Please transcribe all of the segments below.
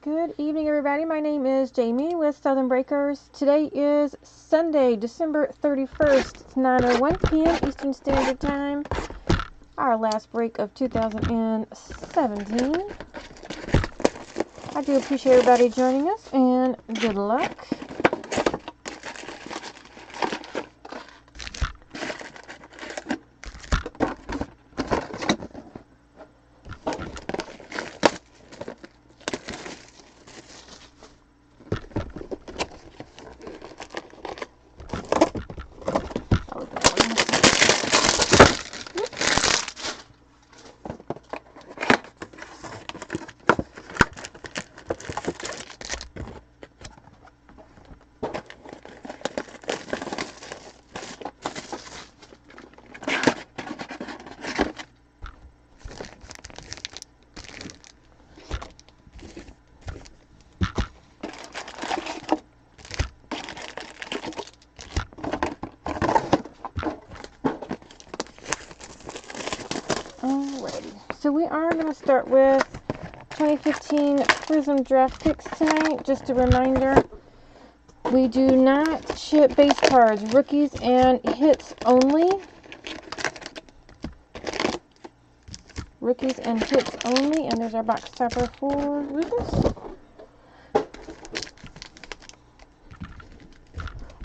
Good evening, everybody. My name is Jamie with Southern Breakers. Today is Sunday, December 31st. It's 9:01 p.m. Eastern Standard Time. Our last break of 2017. I do appreciate everybody joining us, and good luck. Alrighty, so we are going to start with 2015 Prism Draft Picks tonight. Just a reminder, we do not ship base cards, rookies and hits only. Rookies and hits only, and there's our box topper for rookies.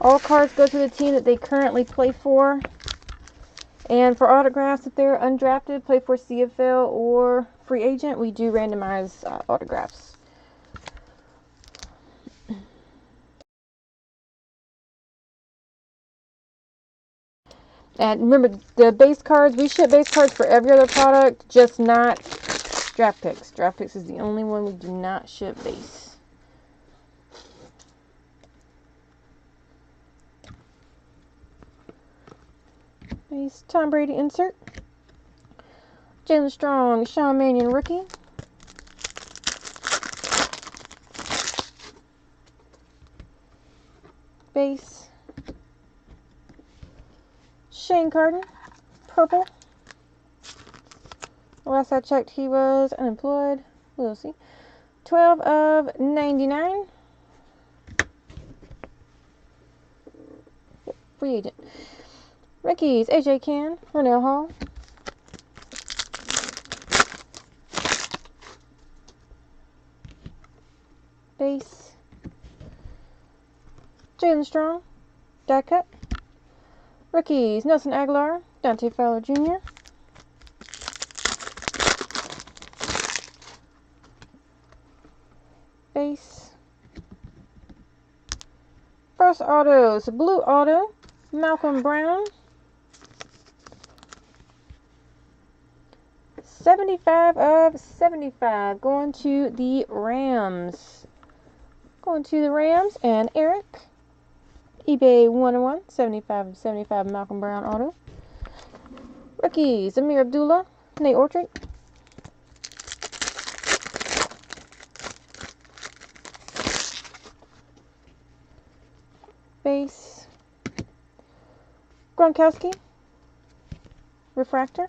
All cards go to the team that they currently play for. And for autographs, if they're undrafted, play for CFL or free agent, we do randomize autographs. And remember, the base cards, we ship base cards for every other product, just not draft picks. Draft picks is the only one we do not ship base. Base Tom Brady insert. Jalen Strong, Sean Mannion rookie. Base. Shane Carden, purple. Last I checked, he was unemployed. We'll see. 12 of 99. Yep, free agent. Rookies, AJ Cann, Ronnell Hall. Base. Jalen Strong, die cut. Rookies, Nelson Aguilar, Dante Fowler Jr. Base. First autos, blue auto, Malcolm Brown. 75 of 75, going to the Rams. Going to the Rams, and Eric. eBay 101, 75 of 75, Malcolm Brown auto. Rookies, Amir Abdullah, Nate Orchard. Base. Gronkowski, refractor.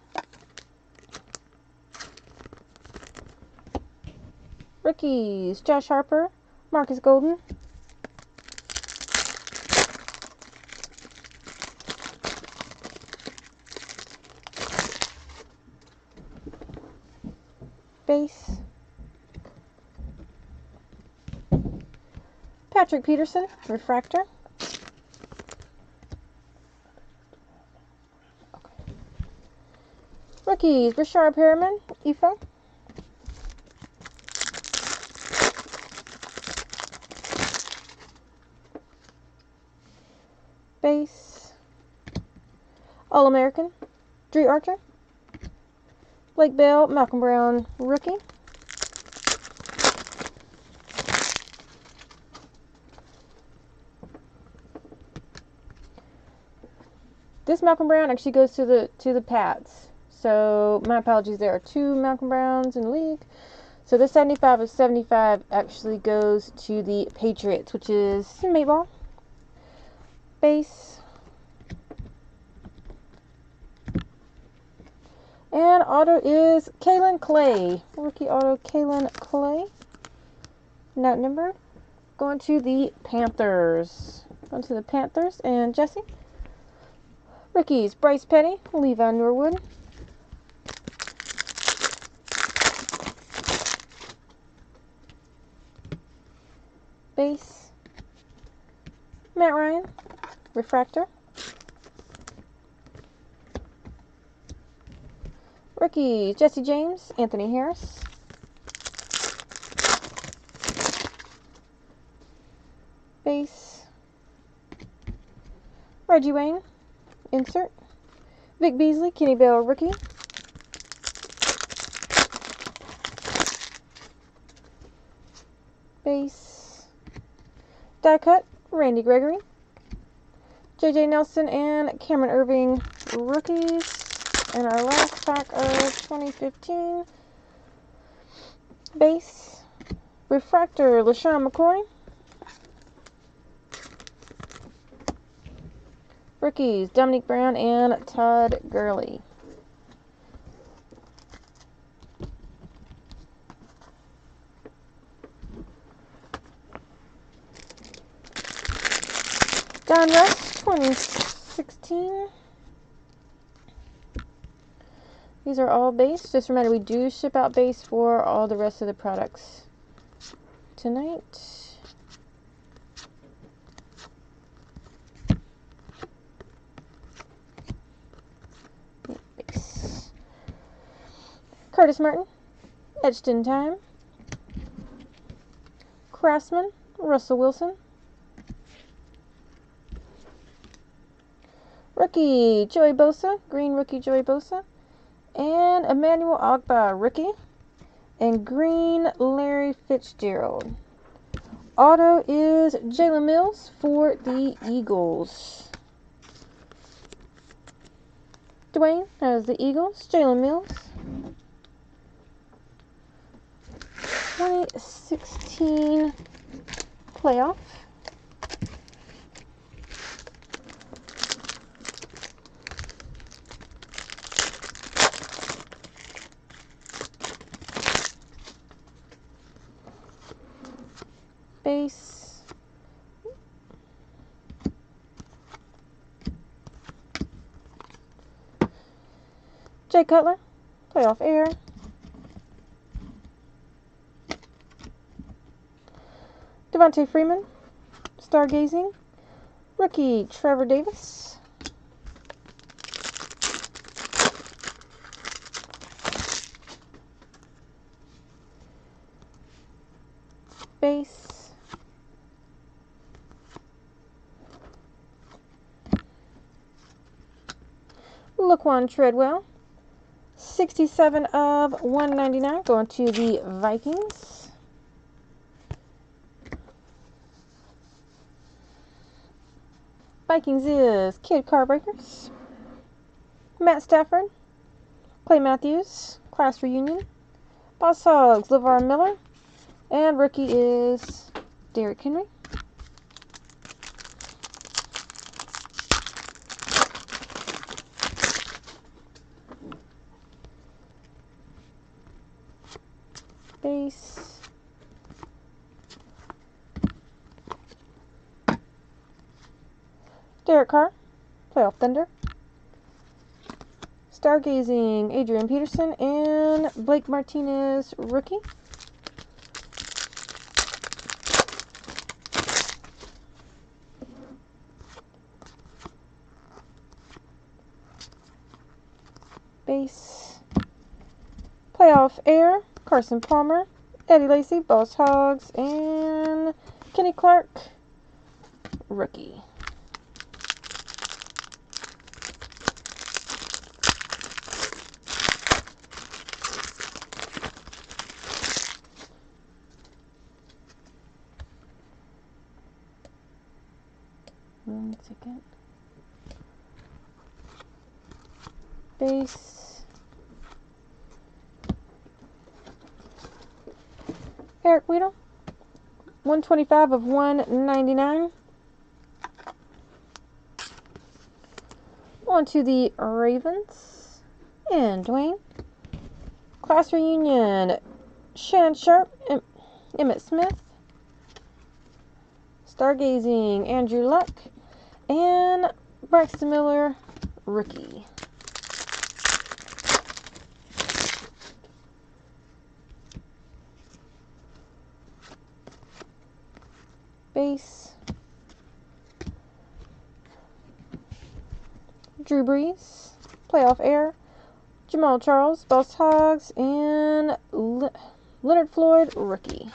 Rookies, Josh Harper, Marcus Golden. Base. Patrick Peterson, refractor. Rookies, Rashard Perriman, EFO. Base. All-American, Dree Archer. Blake Bell, Malcolm Brown, rookie. This Malcolm Brown actually goes to the Pats. So my apologies, there are two Malcolm Browns in the league. So this 75 of 75 actually goes to the Patriots, which is Mayball. Base. And auto is Kalen Clay. Rookie auto, Kalen Clay. Not numbered. Going to the Panthers. Going to the Panthers and Jesse. Rookies, Bryce Petty, Levi Norwood. Base, Matt Ryan, Refractor. Rookies, Jesse James, Anthony Harris. Base, Reggie Wayne, insert. Vic Beasley, Kenny Bell, rookie. Base, die cut, Randy Gregory. JJ Nelson and Cameron Irving, rookies. And our last pack of 2015. Base, Refractor, LaShawn McCoy. Rookies, Dominique Brown and Todd Gurley. Don Russ, 2016. These are all base. Just a reminder, we do ship out base for all the rest of the products tonight. Base. Curtis Martin, etched in time. Craftsman, Russell Wilson. Rookie, Joey Bosa, green rookie Joey Bosa. And Emmanuel Ogbah, rookie. And green Larry Fitzgerald. Auto is Jalen Mills for the Eagles. Dwayne has the Eagles. Jalen Mills. 2016 playoff. Base, Jay Cutler, playoff air. Devontae Freeman, stargazing. Rookie Trevor Davis. Base, Laquan Treadwell, 67 of 199, going to the Vikings. Vikings is Kid Carbreakers, Matt Stafford, Clay Matthews, class reunion. Boss Hogs, LeVar Miller, and rookie is Derrick Henry. Base, Derek Carr, playoff Thunder. Stargazing, Adrian Peterson and Blake Martinez, rookie. Base, playoff air, Carson Palmer, Eddie Lacy, Boss Hogs, and Kenny Clark, rookie. One second. Base, Eric Weedle, 125 of 199. On to the Ravens and Dwayne. Class reunion, Shannon Sharp, Emmitt Smith, Stargazing, Andrew Luck, and Braxton Miller, rookie. Base. Drew Brees, playoff air. Jamal Charles, Boss Hogs, and Leonard Floyd, rookie.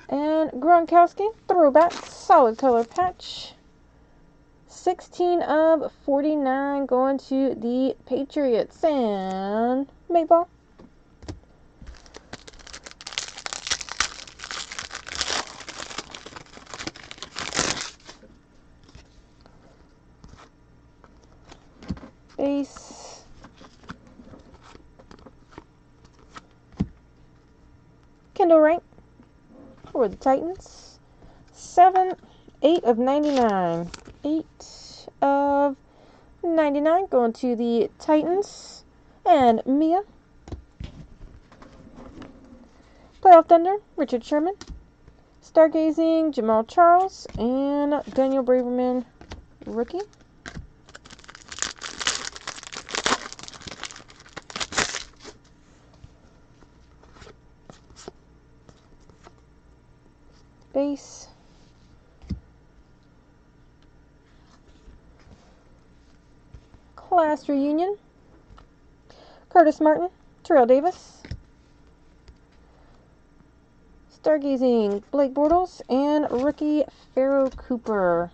And Gronkowski, throwback, solid color patch. 16 of 49 going to the Patriots. And Mayball. Base. Kendall Rank for the Titans. 8 of 99. 8 of 99 going to the Titans. And Mia. Playoff Thunder, Richard Sherman. Stargazing, Jamal Charles. And Daniel Braverman, rookie. Base. Class reunion. Curtis Martin, Terrell Davis. Stargazing, Blake Bortles, and rookie Pharaoh Cooper.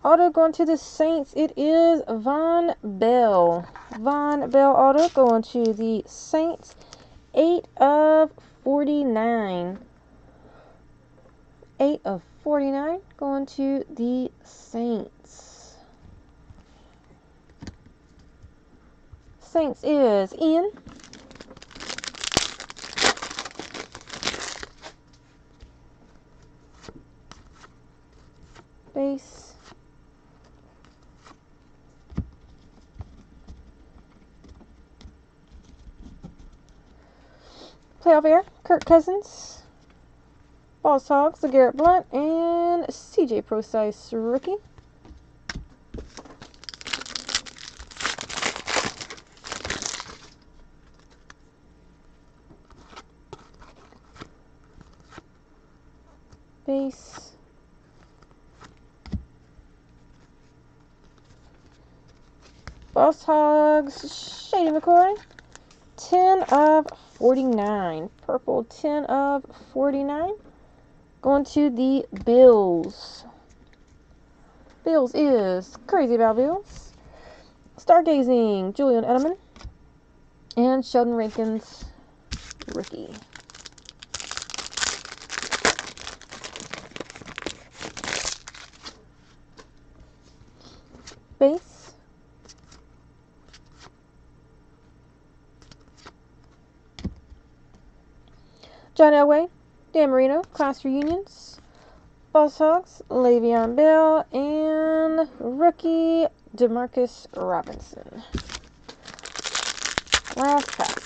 Auto going to the Saints. It is Von Bell. Von Bell auto going to the Saints. 8 of 49. 8 of 49 going to the Saints. Saints is Ian. Base. Playoff air, Kirk Cousins. Boss Hogs, LeGarrette Blount, and CJ Procise, rookie. Base. Boss Hogs, Shady McCoy. 10 of 49. Purple, 10 of 49. Going to the Bills. Bills is Crazy About Bills. Stargazing, Julian Edelman. And Sheldon Rankins, rookie. Base. John Elway, Dan Marino, class reunions. Boss Hogs, Le'Veon Bell, and rookie Demarcus Robinson. Last pack.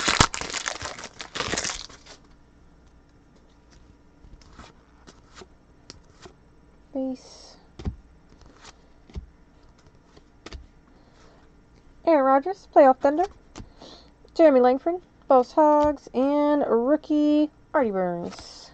Base. Aaron Rodgers, Playoff Thunder. Jeremy Langford, Boss Hogs, and rookie Artie Burns.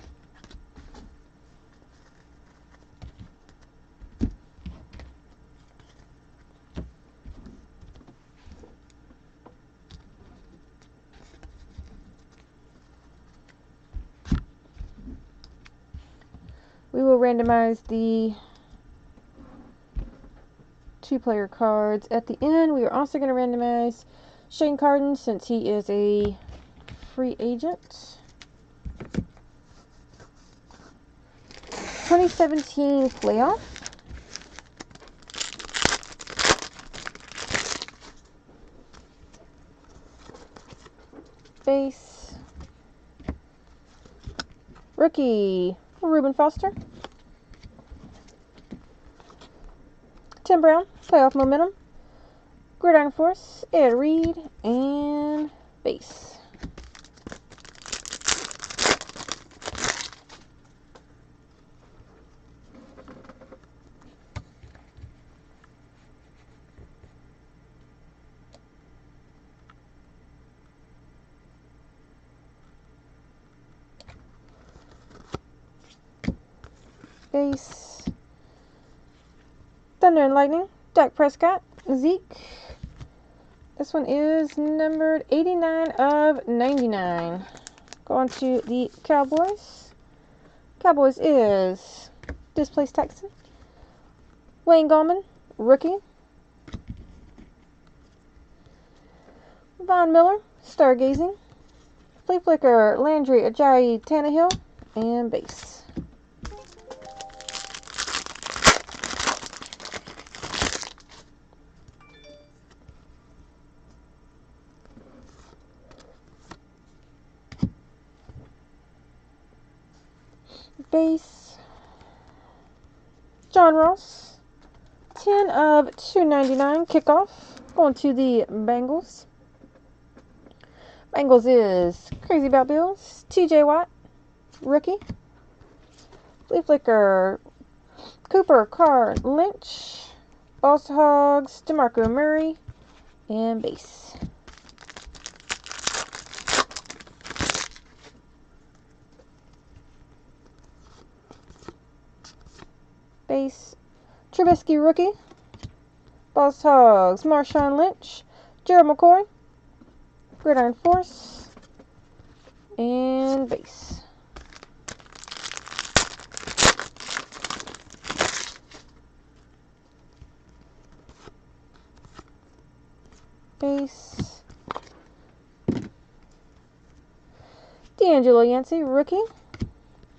We will randomize the 2-player cards at the end. We are also going to randomize Shane Carden since he is a free agent. 2017 playoff. Base. Rookie Reuben Foster. Tim Brown, playoff momentum. Gridiron Force, Ed Reed, and base. Base. Thunder and Lightning, Dak Prescott, Zeke. This one is numbered 89 of 99. Go on to the Cowboys. Cowboys is Displaced Texan, Wayne Gallman, rookie. Von Miller, Stargazing. Flea Flicker, Landry, Ajayi, Tannehill, and base. Base. John Ross, 10 of 299, kickoff. Going to the Bengals. Bengals is Crazy About Bills, TJ Watt, rookie. Flea Flicker, Cooper, Carr, Lynch, Boss Hogs, DeMarco Murray, and base. Base. Trubisky, rookie. Boss Hogs, Marshawn Lynch, Gerald McCoy, Gridiron Force, and base. Base. D'Angelo Yancey, rookie.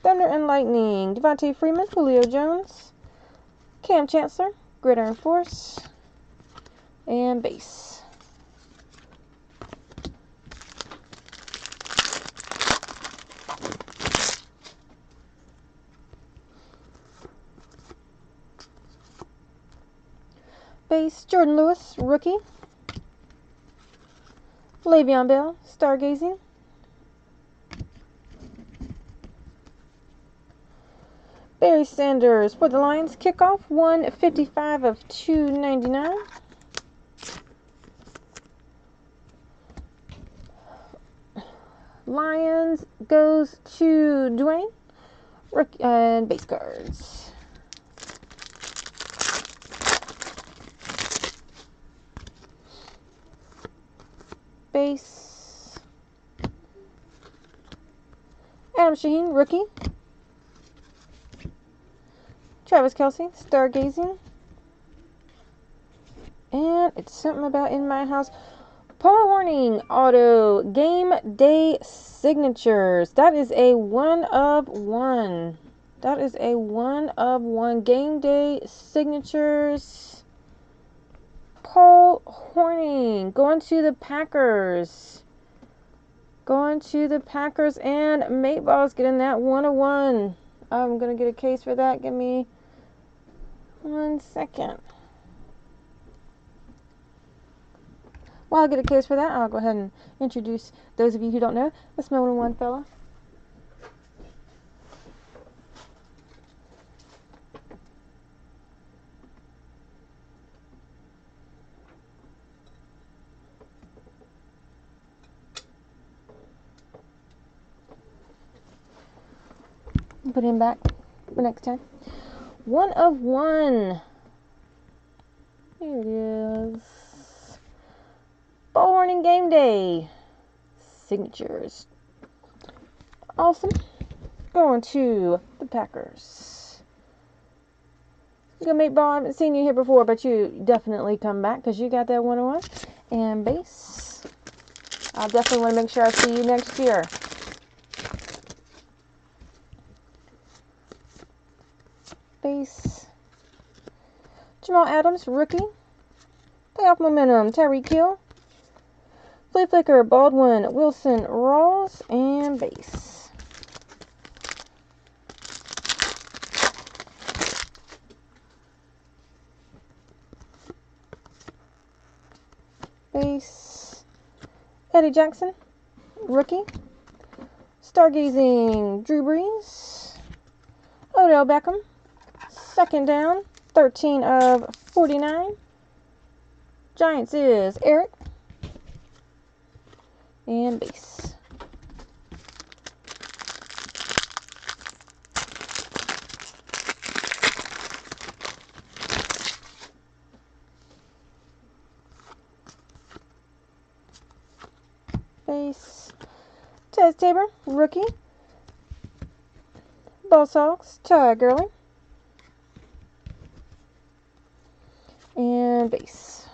Thunder and Lightning, Devontae Freeman, Julio Jones, Cam Chancellor, Gridiron Force, and base. Base. Jordan Lewis, rookie. Le'Veon Bell, Stargazing. Barry Sanders for the Lions, kickoff, 155 of 299. Lions goes to Dwayne, rookie, and base cards. Base. Adam Shaheen, rookie. Travis Kelce, Stargazing. And it's something about in my house. Paul Warning, auto, game day signatures. That is a 1 of 1. That is a 1 of 1. Game day signatures. Paul Horning, going to the Packers. Going to the Packers, and Mateball's getting that 1 of 1. I'm going to get a case for that. Give me 1 second. While I get a case for that, I'll go ahead and introduce those of you who don't know this Miller One fella. Put him back for next time. 1 of 1. Here it is. Ball Warning Game Day signatures. Awesome. Going to the Packers. You go, Mate Ball. I haven't seen you here before, but you definitely come back because you got that 1 of 1. And base. I'll definitely want to make sure I see you next year. Base. Jamal Adams, rookie. Playoff momentum, Tyreek Hill. Flea Flicker, Baldwin, Wilson, Rawls, and base. Base. Eddie Jackson, rookie. Stargazing, Drew Brees. Odell Beckham, second down, 13 of 49. Giants is Eric. And base. Base. Tez Tabor, rookie. Ball Sox, Ty Gurley. And base.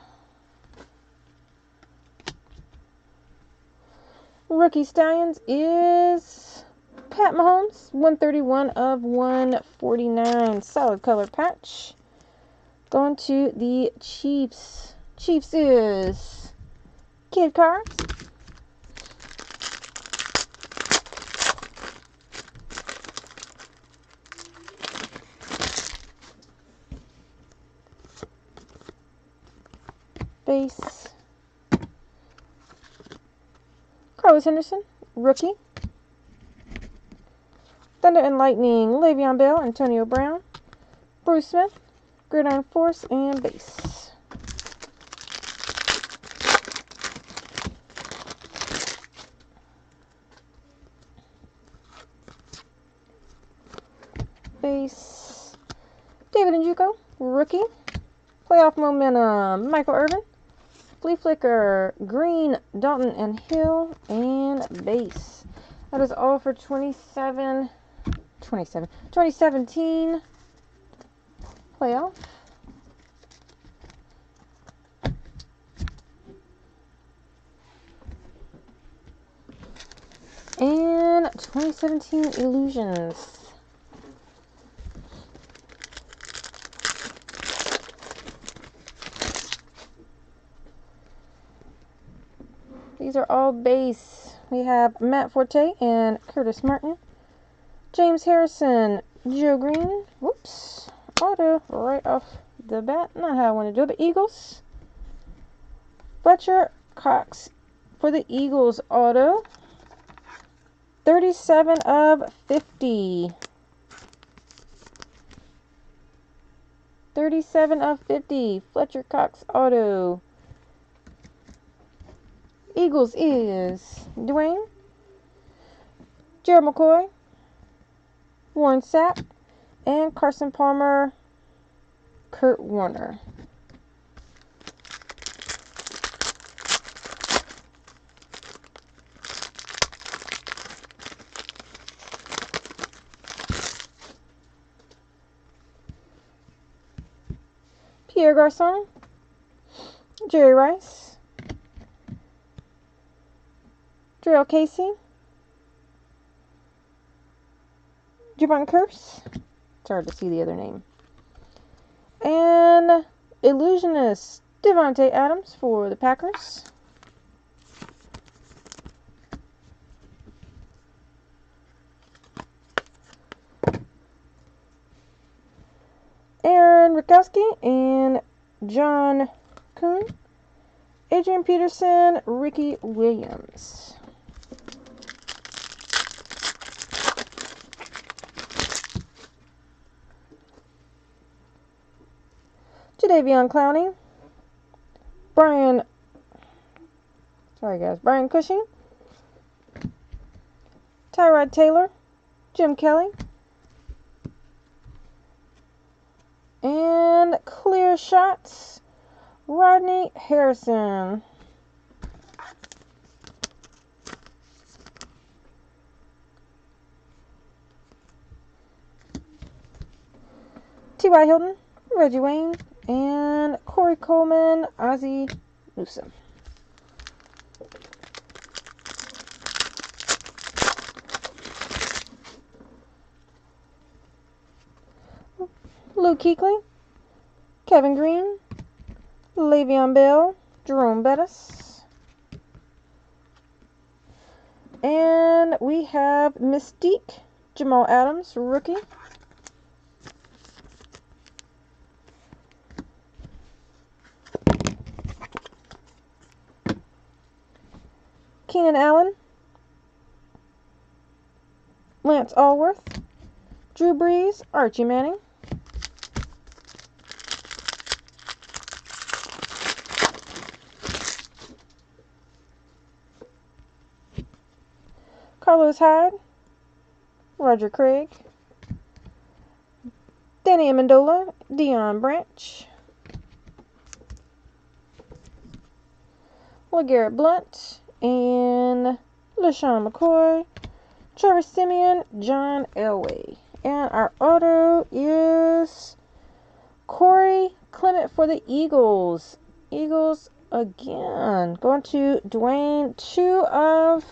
Rookie Stallions is Pat Mahomes, 131 of 149. Solid color patch. Going to the Chiefs. Chiefs is Kid Cards. Base. Carlos Henderson, rookie. Thunder and Lightning, Le'Veon Bell, Antonio Brown. Bruce Smith, Gridiron Force, and base. Base. David Njoku, rookie. Playoff Momentum, Michael Irvin. Flea Flicker, Green, Dalton and Hill, and base. That is all for 2017 playoff. And 2017 Illusions. These are all base. We have Matt Forte and Curtis Martin. James Harrison, Joe Green. Whoops. Auto right off the bat. Not how I want to do it, but Eagles. Fletcher Cox for the Eagles auto. 37 of 50. 37 of 50. Fletcher Cox auto. Eagles is Dwayne, Gerald McCoy, Warren Sapp, and Carson Palmer, Kurt Warner. Pierre Garçon, Jerry Rice, Darrell Casey, Javon Curse, it's hard to see the other name, and Illusionist Devontae Adams for the Packers. Aaron Rakowski and John Kuhn, Adrian Peterson, Ricky Williams. Jadeveon Clowney, Brian Cushing, Tyrod Taylor, Jim Kelly, and clear shots, Rodney Harrison. T.Y. Hilton, Reggie Wayne, and Corey Coleman, Ozzie Newsome. Luke Kuechly, Kevin Green, Le'Veon Bell, Jerome Bettis. And we have Mystique, Jamal Adams, rookie. Keenan Allen, Lance Allworth, Drew Brees, Archie Manning. Carlos Hyde, Roger Craig, Danny Amendola, Deion Branch, LeGarrette Blount, and LaShawn McCoy, Trevor Siemian, John Elway. And our auto is Corey Clement for the Eagles. Eagles again. Going to Dwayne, 2 of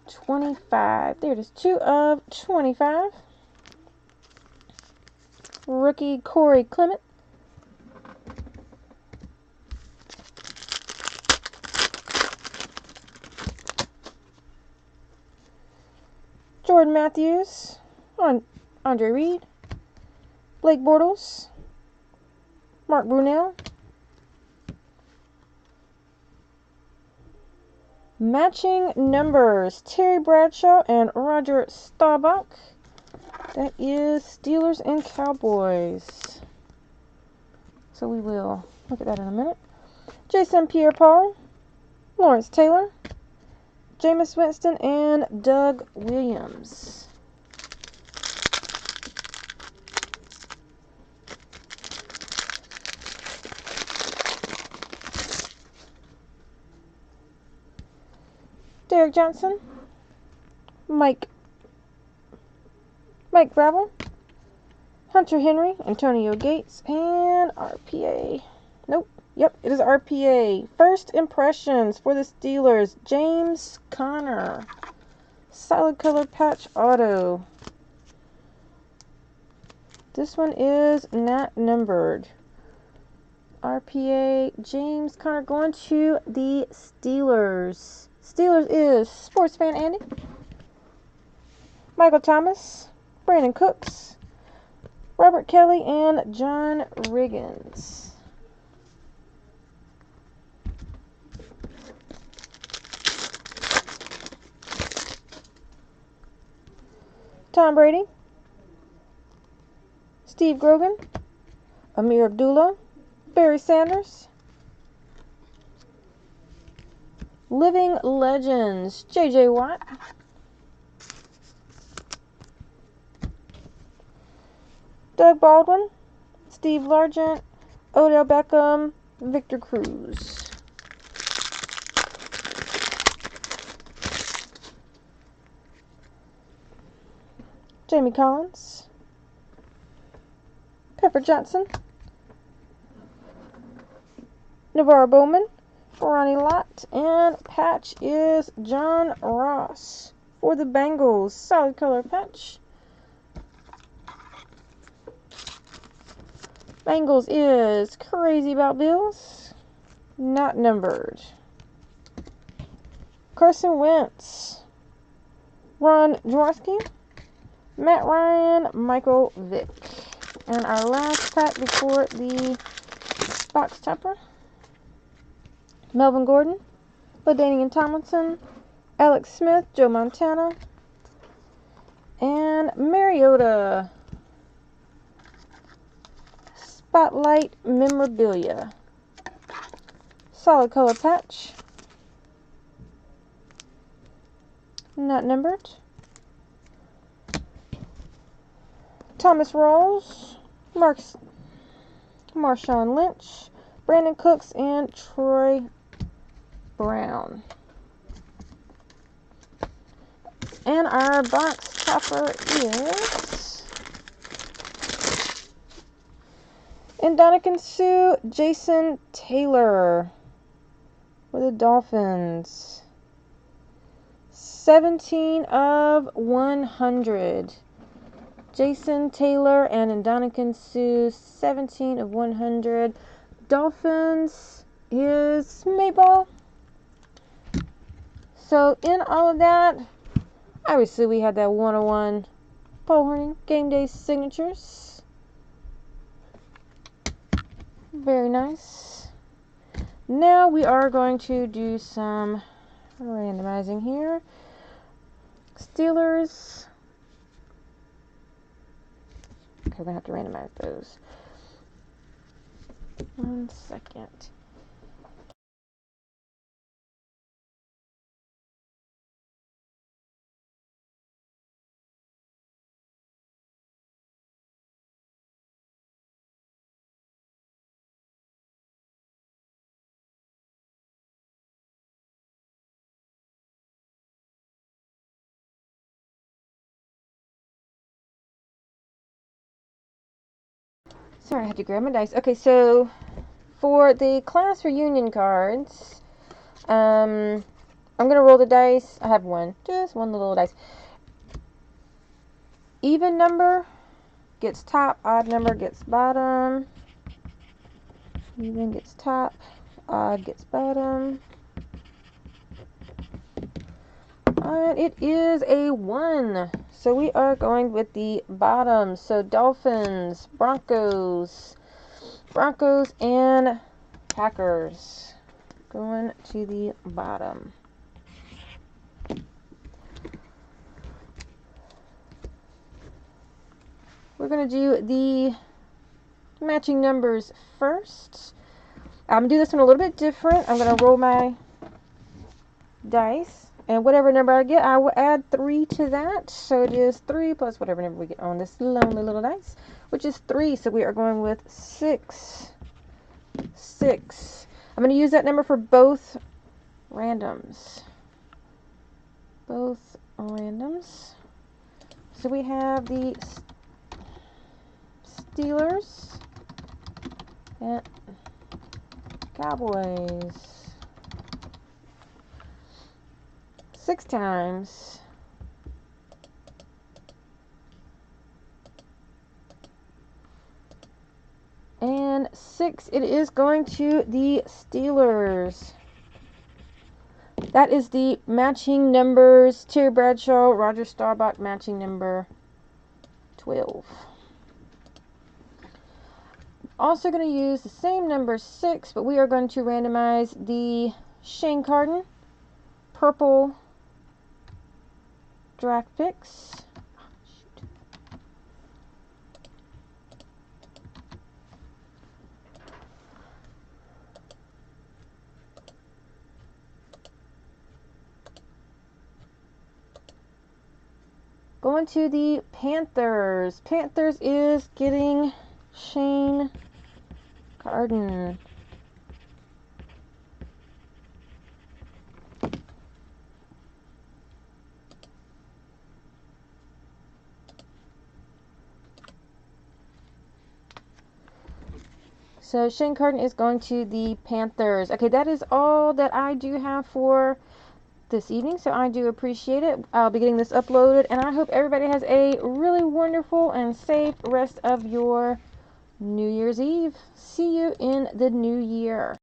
25. There it is, 2 of 25. Rookie Corey Clement. Jordan Matthews, Andre Reed, Blake Bortles, Mark Brunell, matching numbers, Terry Bradshaw and Roger Staubach. That is Steelers and Cowboys. So we will look at that in a minute. Jason Pierre-Paul, Lawrence Taylor, Jameis Winston, and Doug Williams. Derek Johnson, Mike Gravel, Hunter Henry, Antonio Gates, and RPA. Nope. Yep, it is RPA. First impressions for the Steelers, James Conner. Solid color patch auto. This one is not numbered. RPA, James Conner going to the Steelers. Steelers is Sports Fan Andy, Michael Thomas, Brandon Cooks, Robert Kelly, and John Riggins. Tom Brady, Steve Grogan, Amir Abdullah, Barry Sanders, Living Legends, J.J. Watt, Doug Baldwin, Steve Largent, Odell Beckham, Victor Cruz. Jamie Collins, Pepper Johnson, Navarro Bowman, Ronnie Lott, and patch is John Ross for the Bengals. Solid color patch. Bengals is Crazy About Bills, not numbered. Carson Wentz, Ron Jaworski, Matt Ryan, Michael Vick. And our last pack before the box topper, Melvin Gordon, LaDainian Tomlinson, Alex Smith, Joe Montana, and Mariota. Spotlight Memorabilia. Solid color patch. Not numbered. Thomas Rawls, Marshawn Lynch, Brandon Cooks, and Troy Brown. And our box topper is Ndamukong Suh, Jason Taylor for the Dolphins. 17 of 100. Jason Taylor and Ndamukong Suh, 17 of 100. Dolphins is Mayball. So in all of that, obviously we had that 101 Paul Hornung Game Day signatures. Very nice. Now we are going to do some randomizing here. Steelers. Okay, we're going to have to randomize those. 1 second. Sorry, I had to grab my dice. Okay, so for the class reunion cards, I'm gonna roll the dice. I have just one little dice. Even number gets top, odd number gets bottom. Even gets top, odd gets bottom. And it is a 1. So we are going with the bottom. So Dolphins, Broncos and Packers. Going to the bottom. We're going to do the matching numbers first. I'm going to do this one a little bit different. I'm going to roll my dice. And whatever number I get, I will add 3 to that. So it is 3 plus whatever number we get on this lonely little dice, which is 3. So we are going with 6. 6. I'm going to use that number for both randoms. Both randoms. So we have the Steelers and Cowboys. 6 times. And 6, it is going to the Steelers. That is the matching numbers. Terry Bradshaw, Roger Staubach, matching number 12. Also going to use the same number 6, but we are going to randomize the Shane Carden purple draft picks. Going to the Panthers. Panthers is getting Shane Carden. So Shane Carden is going to the Panthers. Okay, that is all that I do have for this evening, so I do appreciate it. I'll be getting this uploaded, and I hope everybody has a really wonderful and safe rest of your New Year's Eve. See you in the new year.